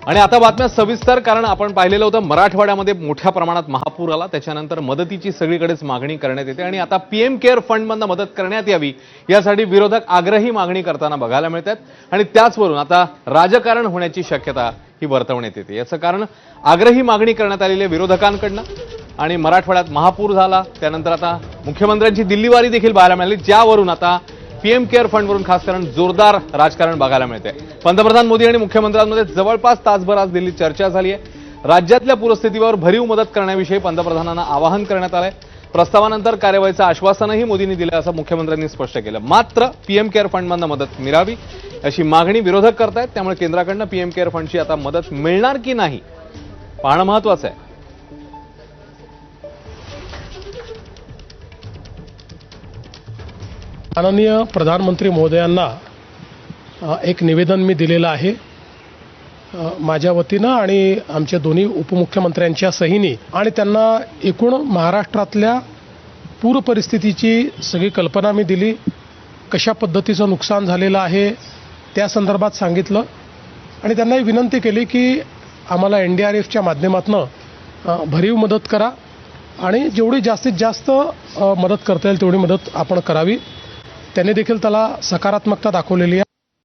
आणि आता बातम्या सविस्तर, कारण आपण पाहिलेलं होतं मराठवाड्यामध्ये मोठ्या प्रमाणात महापूर आला, त्याच्यानंतर मदतीची सगळीकडेच मागणी करण्यात येते आणि आता पीएम केअर फंडमधून मदत करण्यात यावी यासाठी विरोधक आग्रही मागणी करताना बघायला मिळतात आणि त्याचवरून आता राजकारण होण्याची शक्यता ही वर्तवण्यात येते। याचं कारण आग्रही मागणी करण्यात आलेल्या विरोधकांकडून आणि मराठवाड्यात महापूर झाला, त्यानंतर आता मुख्यमंत्र्यांची दिल्लीवारी देखील पाहायला मिळाली, ज्यावरून आता पीएम केअर फंडवरून खास करून जोरदार राजकारण बघायला मिळते। पंतप्रधान मोदी आणि मुख्यमंत्र्यांमध्ये जवळपास तासभर आज दिल्लीत चर्चा झाली आहे। राज्यातल्या पूरस्थितीवर भरीव मदत करण्याविषयी पंतप्रधानांना आवाहन करण्यात आलंय। प्रस्तावानंतर कार्यवाहीचं आश्वासनही मोदींनी दिलं असं मुख्यमंत्र्यांनी स्पष्ट केलं। मात्र पीएम केअर फंडमधून मदत मिळावी अशी मागणी विरोधक करतायत, त्यामुळे केंद्राकडून पीएम केअर फंडची आता मदत मिळणार की नाही पाहणं महत्त्वाचं आहे। माननीय प्रधानमंत्री महोदयांना एक निवेदन मी दिलेलं आहे माझ्या वतीनं आणि आमच्या दोन्ही उपमुख्यमंत्र्यांच्या सहीने, आणि त्यांना एकूण महाराष्ट्रातल्या पूर परिस्थितीची सगळी कल्पना मी दिली, कशा पद्धतीचं नुकसान झालेलं आहे त्या संदर्भात सांगितलं आणि त्यांनाही विनंती केली की आम्हाला NDRFच्या माध्यमातून भरीव मदत करा आणि जेवढी जास्तीत जास्त मदत करता येईल तेवढी मदत आपण करावी। त्यांनी देखील त्याला सकारात्मकता दाखवलेली आहे।